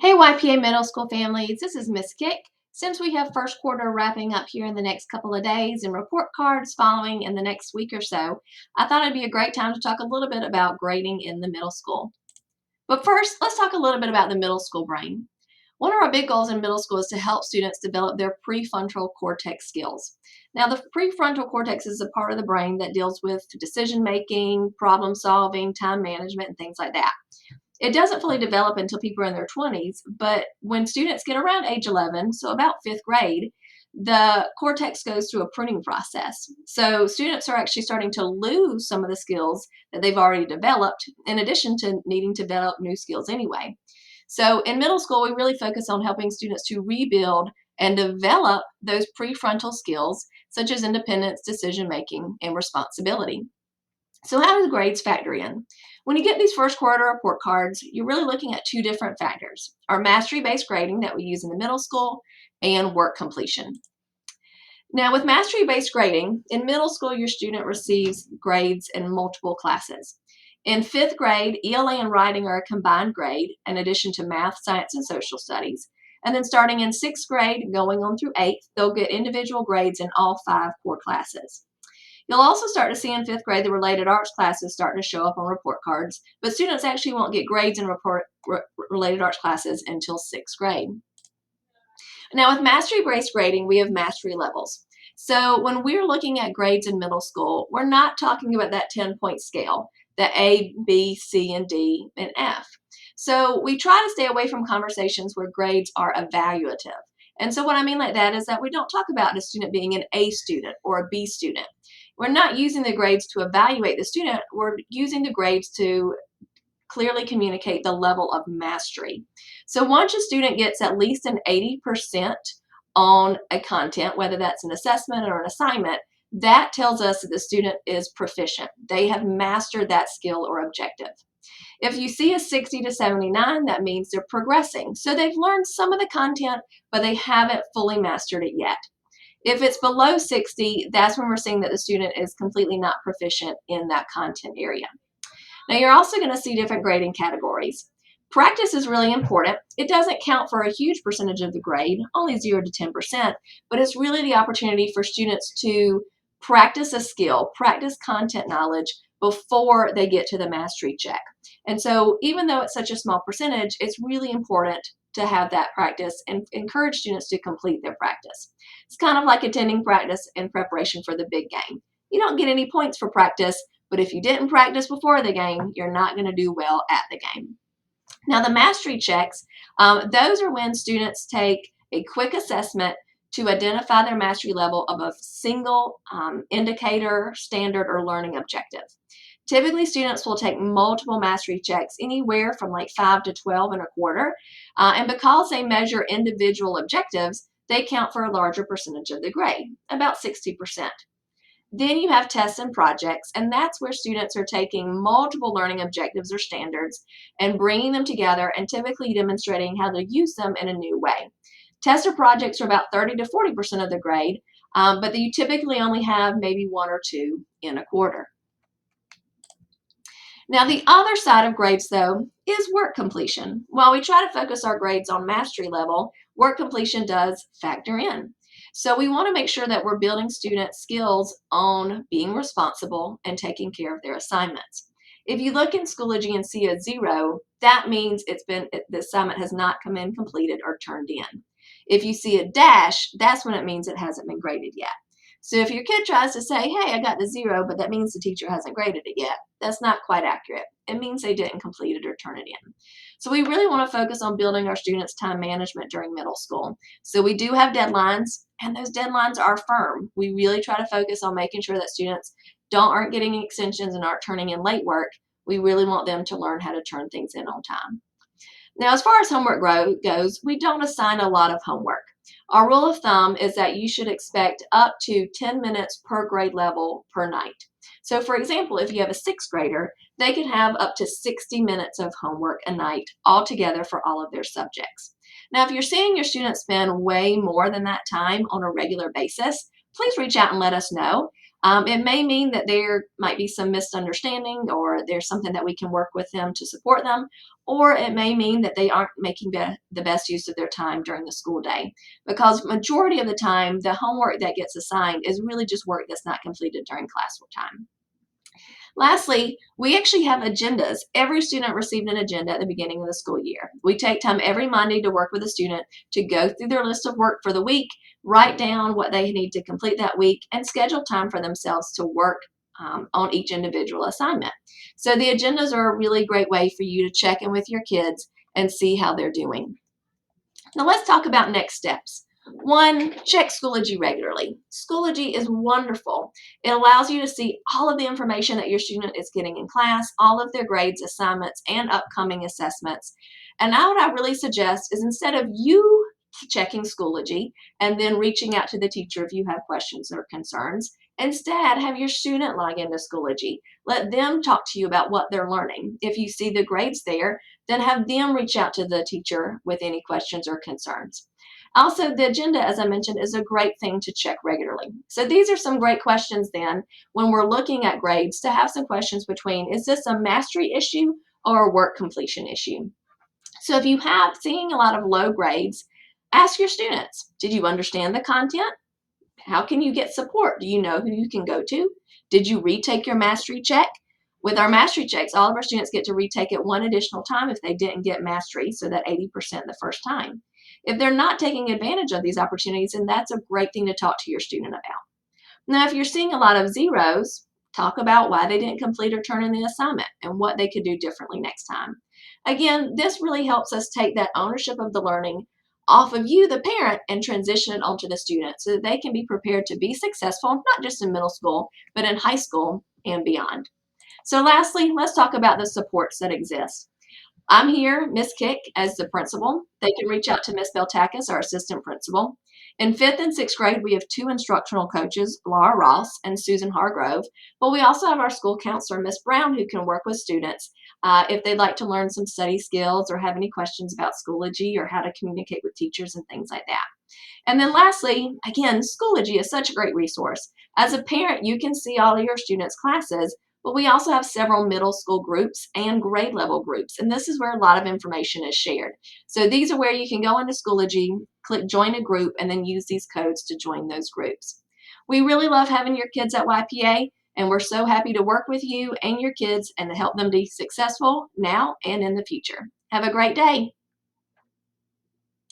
Hey YPA middle school families, this is Miss Kick. Since we have first quarter wrapping up here in the next couple of days and report cards following in the next week or so, I thought it'd be a great time to talk a little bit about grading in the middle school. But first, let's talk a little bit about the middle school brain. One of our big goals in middle school is to help students develop their prefrontal cortex skills. Now, the prefrontal cortex is a part of the brain that deals with decision making, problem solving, time management, and things like that. It doesn't fully develop until people are in their 20s, but when students get around age 11, so about fifth grade, the cortex goes through a pruning process. So students are actually starting to lose some of the skills that they've already developed, in addition to needing to develop new skills anyway. So in middle school, we really focus on helping students to rebuild and develop those prefrontal skills, such as independence, decision making, and responsibility. So how do the grades factor in? When you get these first quarter report cards, you're really looking at two different factors: our mastery-based grading that we use in the middle school and work completion. Now with mastery-based grading, in middle school, your student receives grades in multiple classes. In fifth grade, ELA and writing are a combined grade in addition to math, science, and social studies. And then starting in sixth grade, going on through eighth, they'll get individual grades in all five core classes. You'll also start to see in fifth grade the related arts classes starting to show up on report cards, but students actually won't get grades in related arts classes until sixth grade. Now with mastery-based grading, we have mastery levels. So when we're looking at grades in middle school, we're not talking about that 10-point scale, the A, B, C, and D, and F. So we try to stay away from conversations where grades are evaluative. And so what I mean like that is that we don't talk about a student being an A student or a B student. We're not using the grades to evaluate the student. We're using the grades to clearly communicate the level of mastery. So once a student gets at least an 80% on a content, whether that's an assessment or an assignment, that tells us that the student is proficient. They have mastered that skill or objective. If you see a 60 to 79, that means they're progressing. So they've learned some of the content, but they haven't fully mastered it yet. If it's below 60, that's when we're seeing that the student is completely not proficient in that content area. Now you're also going to see different grading categories. Practice is really important. It doesn't count for a huge percentage of the grade, only 0 to 10%, but it's really the opportunity for students to practice a skill, practice content knowledge before they get to the mastery check. And so even though it's such a small percentage, it's really important to have that practice and encourage students to complete their practice. It's kind of like attending practice in preparation for the big game. You don't get any points for practice, but if you didn't practice before the game, you're not going to do well at the game. Now, the mastery checks, those are when students take a quick assessment to identify their mastery level of a single indicator, standard, or learning objective. Typically, students will take multiple mastery checks, anywhere from like 5 to 12 and a quarter. And because they measure individual objectives, they count for a larger percentage of the grade, about 60%. Then you have tests and projects, and that's where students are taking multiple learning objectives or standards and bringing them together and typically demonstrating how to use them in a new way. Tests or projects are about 30 to 40% of the grade, but you typically only have maybe one or two in a quarter. Now, the other side of grades, though, is work completion. While we try to focus our grades on mastery level, work completion does factor in. So we want to make sure that we're building student skills on being responsible and taking care of their assignments. If you look in Schoology and see a 0, that means the assignment has not come in completed or turned in. If you see a dash, that's when it means it hasn't been graded yet. So if your kid tries to say, hey, I got the 0, but that means the teacher hasn't graded it yet, that's not quite accurate. It means they didn't complete it or turn it in. So we really want to focus on building our students' time management during middle school. So we do have deadlines, and those deadlines are firm. We really try to focus on making sure that students aren't getting extensions and aren't turning in late work. We really want them to learn how to turn things in on time. Now, as far as homework goes, we don't assign a lot of homework. Our rule of thumb is that you should expect up to 10 minutes per grade level per night. So for example, if you have a sixth grader, they can have up to 60 minutes of homework a night altogether for all of their subjects. Now, if you're seeing your students spend way more than that time on a regular basis, please reach out and let us know. It may mean that there might be some misunderstanding or there's something that we can work with them to support them, or it may mean that they aren't making the best use of their time during the school day, because majority of the time the homework that gets assigned is really just work that's not completed during classroom time. Lastly, we actually have agendas. Every student received an agenda at the beginning of the school year. We take time every Monday to work with a student to go through their list of work for the week, write down what they need to complete that week, and schedule time for themselves to work on each individual assignment. So the agendas are a really great way for you to check in with your kids and see how they're doing. Now let's talk about next steps. One, check Schoology regularly. Schoology is wonderful. It allows you to see all of the information that your student is getting in class, all of their grades, assignments, and upcoming assessments. And now what I really suggest is, instead of you checking Schoology and then reaching out to the teacher if you have questions or concerns, instead have your student log into Schoology. Let them talk to you about what they're learning. If you see the grades there, then have them reach out to the teacher with any questions or concerns. Also, the agenda, as I mentioned, is a great thing to check regularly. So these are some great questions then when we're looking at grades, to have some questions between, is this a mastery issue or a work completion issue? So if you have seeing a lot of low grades, ask your students, did you understand the content? How can you get support? Do you know who you can go to? Did you retake your mastery check? With our mastery checks, all of our students get to retake it one additional time if they didn't get mastery, so that 80% the first time. If they're not taking advantage of these opportunities, then that's a great thing to talk to your student about. Now, if you're seeing a lot of zeros, talk about why they didn't complete or turn in the assignment and what they could do differently next time. Again, this really helps us take that ownership of the learning off of you, the parent, and transition it onto the student so that they can be prepared to be successful, not just in middle school, but in high school and beyond. So lastly, let's talk about the supports that exist. I'm here, Miss Kick, as the principal. They can reach out to Miss Beltakis, our assistant principal. In 5th and 6th grade, we have 2 instructional coaches, Laura Ross and Susan Hargrove, but we also have our school counselor, Miss Brown, who can work with students if they'd like to learn some study skills or have any questions about Schoology or how to communicate with teachers and things like that. And then lastly, again, Schoology is such a great resource. As a parent, you can see all of your students' classes, but we also have several middle school groups and grade level groups, and this is where a lot of information is shared. So these are where you can go into Schoology, click join a group, and then use these codes to join those groups. We really love having your kids at YPA, and we're so happy to work with you and your kids and to help them be successful now and in the future. Have a great day.